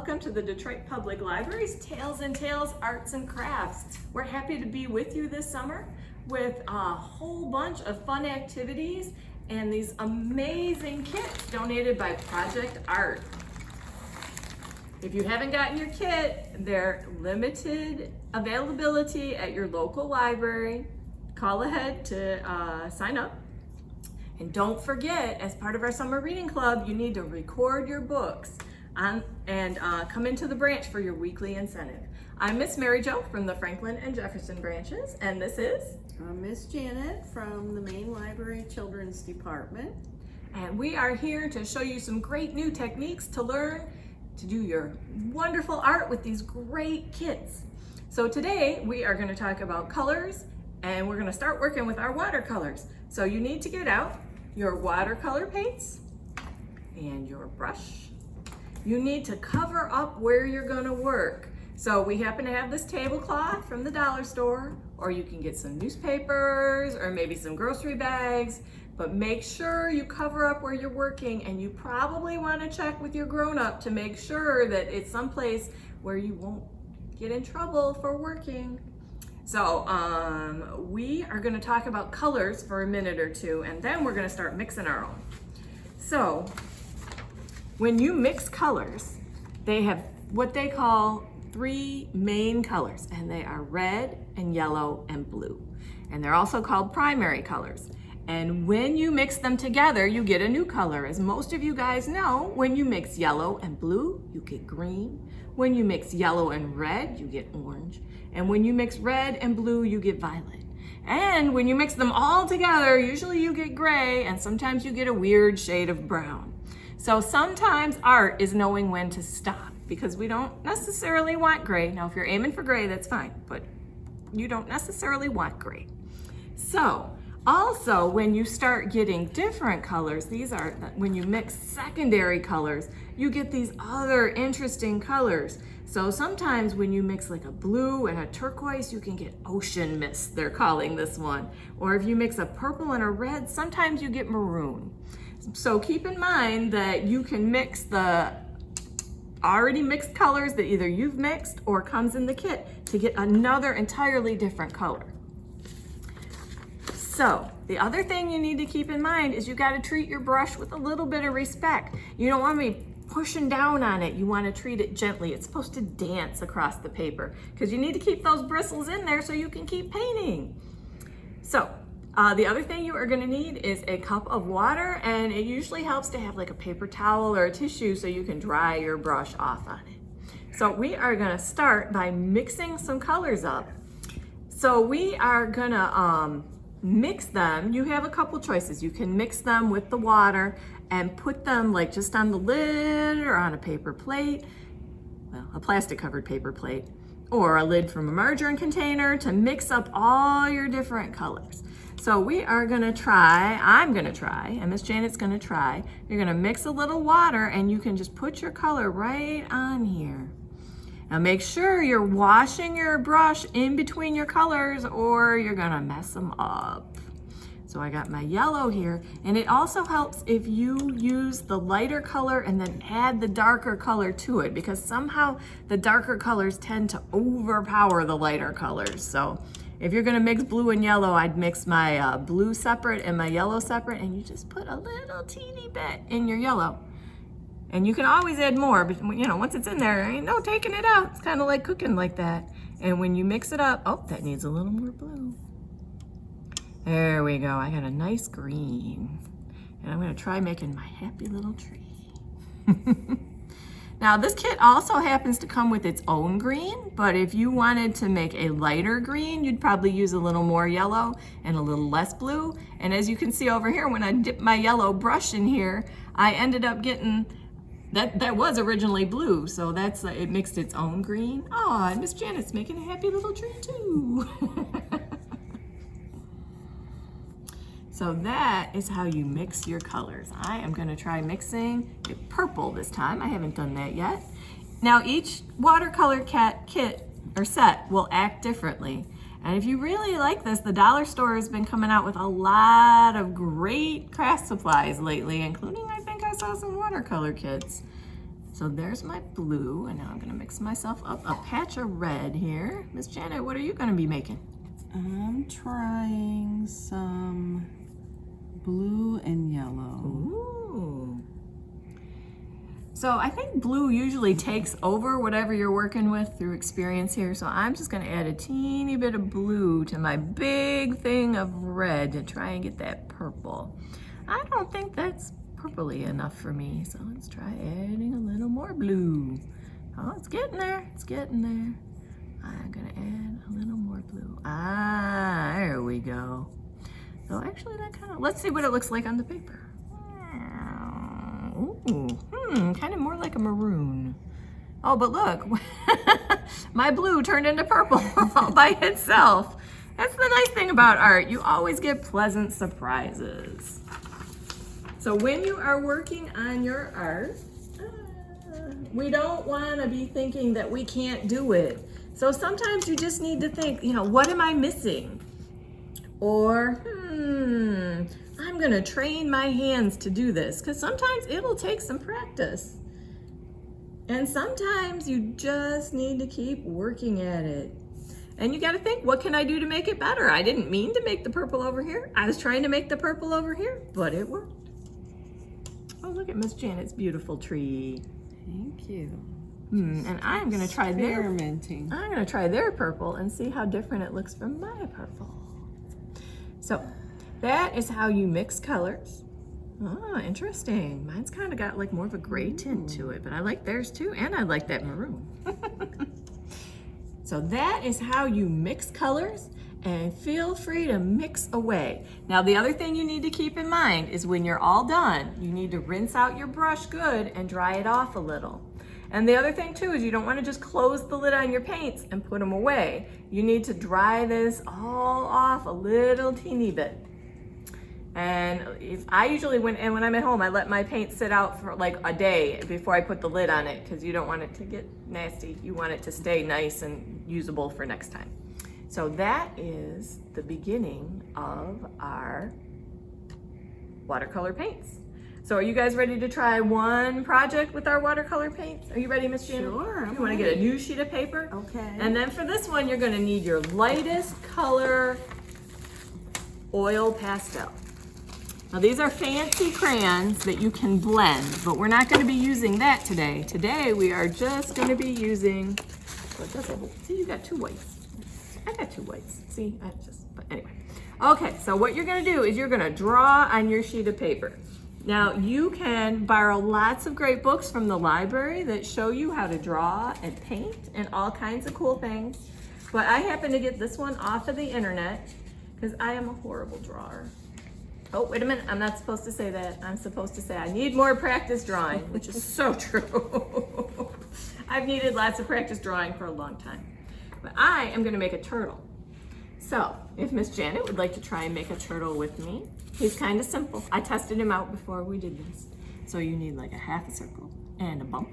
welcome to the Detroit Public Library's Tales and Tales Arts and Crafts. We're happy to be with you this summer with a whole bunch of fun activities and these amazing kits donated by Project Art. If you haven't gotten your kit, they're limited availability at your local library. Call ahead to sign up. And don't forget, as part of our summer reading club, you need to record your books and come into the branch for your weekly incentive. I'm Miss Mary Jo from the Franklin and Jefferson branches, and this is Miss Janet from the Main Library Children's Department. And we are here to show you some great new techniques to learn to do your wonderful art with these great kits. So today we are going to talk about colors, and we're going to start working with our watercolors. So you need to get out your watercolor paints and your brush. You need to cover up where you're going to work. So we happen to have this tablecloth from the dollar store, or you can get some newspapers or maybe some grocery bags, but make sure you cover up where you're working, and you probably want to check with your grown-up to make sure that it's someplace where you won't get in trouble for working. So we are going to talk about colors for a minute or two, and then we're going to start mixing our own. So when you mix colors, they have what they call three main colors, and they are red and yellow and blue. And they're also called primary colors. And when you mix them together, you get a new color. As most of you guys know, when you mix yellow and blue, you get green. When you mix yellow and red, you get orange. And when you mix red and blue, you get violet. And when you mix them all together, usually you get gray, and sometimes you get a weird shade of brown. So sometimes art is knowing when to stop, because we don't necessarily want gray. Now, if you're aiming for gray, that's fine, but you don't necessarily want gray. So also, when you start getting different colors, these are, when you mix secondary colors, you get these other interesting colors. So sometimes when you mix like a blue and a turquoise, you can get ocean mist, they're calling this one. Or if you mix a purple and a red, sometimes you get maroon. So keep in mind that you can mix the already mixed colors that either you've mixed or comes in the kit to get another entirely different color. So the other thing you need to keep in mind is you got to treat your brush with a little bit of respect. You don't want to be pushing down on it. You want to treat it gently. It's supposed to dance across the paper because you need to keep those bristles in there so you can keep painting. So the other thing you are going to need is a cup of water, and it usually helps to have like a paper towel or a tissue so you can dry your brush off on it. So we are going to start by mixing some colors up. So we are going to mix them. You have a couple choices. You can mix them with the water and put them like just on the lid or on a paper plate, well, a plastic covered paper plate, or a lid from a margarine container to mix up all your different colors. So we are gonna try, I'm gonna try, and Miss Janet's gonna try. You're gonna mix a little water, and you can just put your color right on here. Now make sure you're washing your brush in between your colors, or you're gonna mess them up. So I got my yellow here, and it also helps if you use the lighter color and then add the darker color to it, because somehow the darker colors tend to overpower the lighter colors. So if you're gonna mix blue and yellow, I'd mix my blue separate and my yellow separate, and you just put a little teeny bit in your yellow. And you can always add more, but you know, once it's in there, ain't no taking it out. It's kind of like cooking like that. And when you mix it up, oh, that needs a little more blue. There we go, I got a nice green. And I'm gonna try making my happy little tree. Now this kit also happens to come with its own green, but if you wanted to make a lighter green, you'd probably use a little more yellow and a little less blue. And as you can see over here, when I dipped my yellow brush in here, I ended up getting, that was originally blue, so that's, it mixed its own green. Oh, and Miss Janet's making a happy little tree too. So that is how you mix your colors. I am gonna try mixing it purple this time. I haven't done that yet. Now each watercolor kit or set will act differently. And if you really like this, the dollar store has been coming out with a lot of great craft supplies lately, including I think I saw some watercolor kits. So there's my blue, and now I'm gonna mix myself up a patch of red here. Miss Janet, what are you gonna be making? I'm trying some blue and yellow. Ooh. So I think blue usually takes over whatever you're working with through experience here. So I'm just gonna add a teeny bit of blue to my big thing of red to try and get that purple. I don't think that's purpley enough for me. So let's try adding a little more blue. Oh, it's getting there, it's getting there. I'm gonna add a little more blue. Ah, there we go. So actually that kind of, let's see what it looks like on the paper. Ooh, kind of more like a maroon. Oh, but look, my blue turned into purple all by itself. That's the nice thing about art. You always get pleasant surprises. So when you are working on your art, we don't want to be thinking that we can't do it. So sometimes you just need to think, what am I missing? Or, I'm gonna train my hands to do this, because sometimes it'll take some practice. And sometimes you just need to keep working at it. And you gotta think, what can I do to make it better? I didn't mean to make the purple over here. I was trying to make the purple over here, but it worked. Oh, look at Miss Janet's beautiful tree. Thank you. And I'm gonna try Experimenting. I'm gonna try their purple and see how different it looks from my purple. So that is how you mix colors. Oh, interesting. Mine's kind of got like more of a gray tint to it, but I like theirs too, and I like that maroon. So that is how you mix colors, and feel free to mix away. Now the other thing you need to keep in mind is when you're all done, you need to rinse out your brush good and dry it off a little. And the other thing too is you don't want to just close the lid on your paints and put them away. You need to dry this all off a little teeny bit. And I usually, when I'm at home, I let my paint sit out for like a day before I put the lid on it, because you don't want it to get nasty. You want it to stay nice and usable for next time. So that is the beginning of our watercolor paints. So are you guys ready to try one project with our watercolor paints? Are you ready, Miss Janet? Sure. You want to get a new sheet of paper? Okay. And then for this one, you're going to need your lightest color oil pastel. Now these are fancy crayons that you can blend, but we're not going to be using that today. Today we are just going to be using, see, you got two whites. I got two whites. See, but anyway. Okay, so what you're going to do is you're going to draw on your sheet of paper. Now you can borrow lots of great books from the library that show you how to draw and paint and all kinds of cool things. But I happen to get this one off of the internet because I am a horrible drawer. Oh, wait a minute, I'm not supposed to say that. I'm supposed to say I need more practice drawing, which is so true. I've needed lots of practice drawing for a long time. But I am gonna make a turtle. So if Miss Janet would like to try and make a turtle with me, he's kind of simple. I tested him out before we did this. So you need like a half a circle and a bump.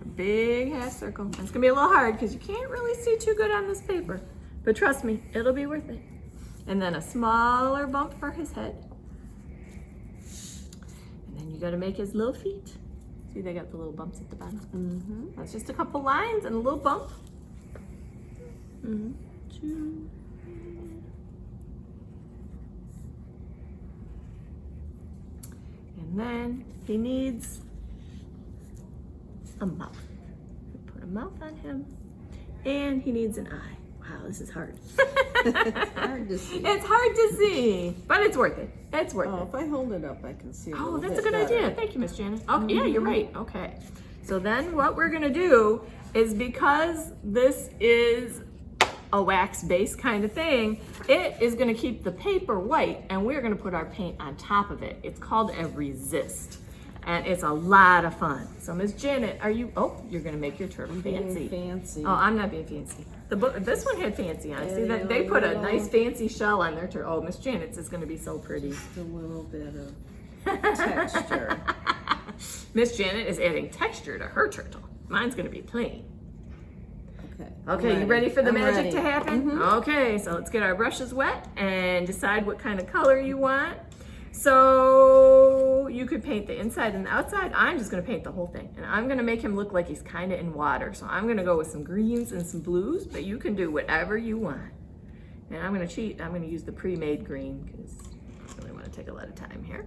A big half circle. And it's gonna be a little hard because you can't really see too good on this paper. But trust me, it'll be worth it. And then a smaller bump for his head. And then you gotta make his little feet. See, they got the little bumps at the bottom. That's just a couple lines and a little bump. And then he needs a mouth. Put a mouth on him. And he needs an eye. Wow, this is hard. It's hard to see. It's hard to see, but it's worth it. It's worth it. If I hold it up, I can see. Oh, that's a good idea. Thank you, Miss Janet. Oh, yeah, you're right. Okay. So then what we're gonna do is, because this is a wax-based kind of thing, it is gonna keep the paper white, and we're gonna put our paint on top of it. It's called a resist, and it's a lot of fun. So Miss Janet, you're gonna make your turtle fancy. Fancy. Oh, I'm not being fancy. This one had fancy on it. See that they put a nice fancy shell on their turtle. Oh, Miss Janet's is gonna be so pretty. Just a little bit of texture. Miss Janet is adding texture to her turtle. Mine's gonna be plain. Okay, you ready for the magic to happen? Okay, so let's get our brushes wet and decide what kind of color you want. So You could paint the inside and the outside. I'm just gonna paint the whole thing. And I'm gonna make him look like he's kinda in water. So I'm gonna go with some greens and some blues, but you can do whatever you want. And I'm gonna cheat. I'm gonna use the pre-made green because I don't really wanna take a lot of time here.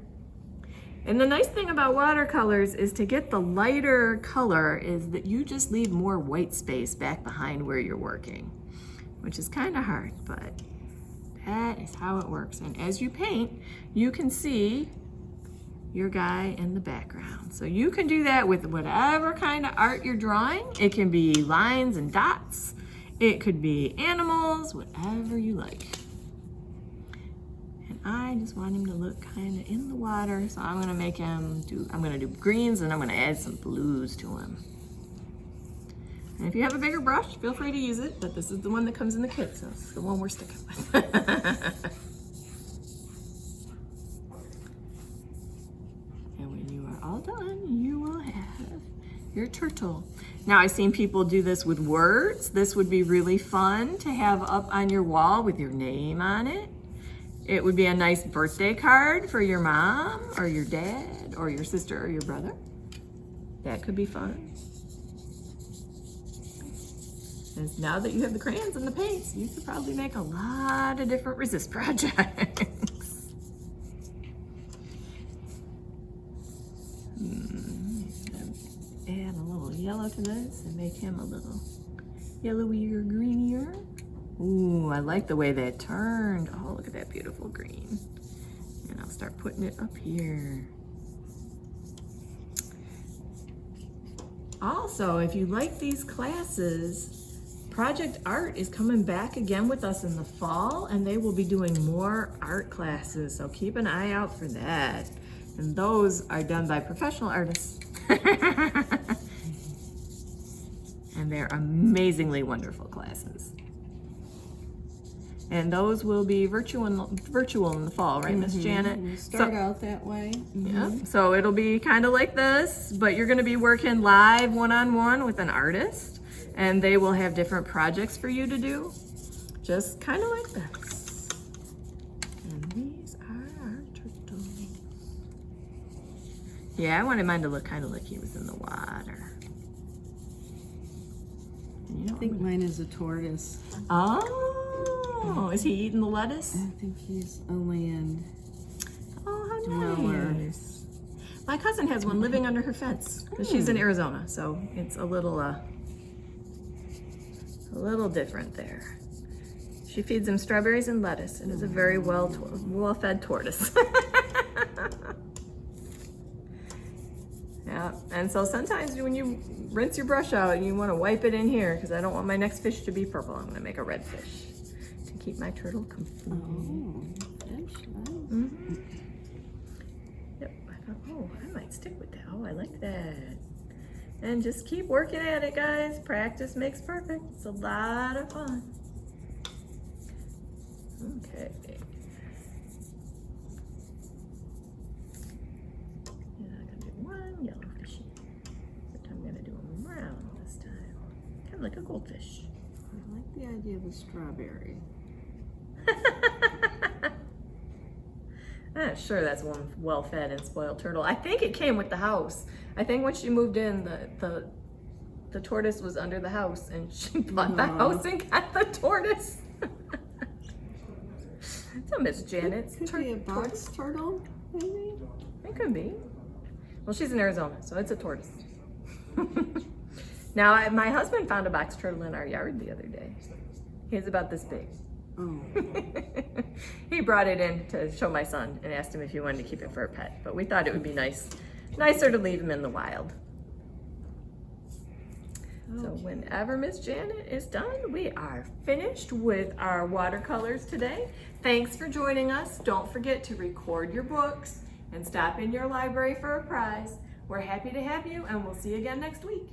And the nice thing about watercolors is to get the lighter color is that you just leave more white space back behind where you're working, which is kind of hard, but that is how it works. And as you paint, you can see your guy in the background. So you can do that with whatever kind of art you're drawing. It can be lines and dots. It could be animals, whatever you like. And I just want him to look kind of in the water. So I'm gonna make him I'm gonna do greens and I'm gonna add some blues to him. And if you have a bigger brush, feel free to use it, but this is the one that comes in the kit, so it's the one we're sticking with. And when you are all done, you will have your turtle. Now, I've seen people do this with words. This would be really fun to have up on your wall with your name on it. It would be a nice birthday card for your mom or your dad or your sister or your brother. That could be fun. And now that you have the crayons and the paints, you could probably make a lot of different resist projects. Add a little yellow to this and make him a little yellowy or greenier. Ooh, I like the way that turned. Oh, look at that beautiful green. And I'll start putting it up here. Also, if you like these classes, Project Art is coming back again with us in the fall, and they will be doing more art classes, so keep an eye out for that. And those are done by professional artists. And they're amazingly wonderful classes. And those will be virtual in the fall, right, Miss Janet? We'll start out that way. Yeah, so it'll be kind of like this, but you're gonna be working live one-on-one with an artist, and they will have different projects for you to do, just kind of like this. And these are our turtles. Yeah, I wanted mine to look kind of like he was in the water. I think mine is a tortoise. Oh, is he eating the lettuce? I think he's a land. Oh, how Dweller. nice. My cousin has one living under her fence. She's in Arizona, so it's a little different there. She feeds him strawberries and lettuce. It is a very well-fed tortoise. Yeah, and so sometimes when you rinse your brush out, you want to wipe it in here because I don't want my next fish to be purple. I'm going to make a red fish to keep my turtle complete. Oh, fish, nice. Mm-hmm. Yep, I thought, oh, I might stick with that. Oh, I like that. And just keep working at it, guys. Practice makes perfect. It's a lot of fun. Okay. And I'm gonna do one yellow fishy. But I'm gonna do them round this time. Kind of like a goldfish. I like the idea of a strawberry. I'm not sure that's one well-fed and spoiled turtle. I think it came with the house. I think when she moved in, the tortoise was under the house, and she bought the house and got the tortoise. So Miss Janet's Could be a box turtle, maybe? It could be. Well, she's in Arizona, so it's a tortoise. Now, my husband found a box turtle in our yard the other day. He's about this big. Oh. He brought it in to show my son and asked him if he wanted to keep it for a pet, but we thought it would be nicer to leave him in the wild. So whenever Miss Janet is done, we are finished with our watercolors today. Thanks for joining us. Don't forget to record your books and stop in your library for a prize. We're happy to have you, and we'll see you again next week.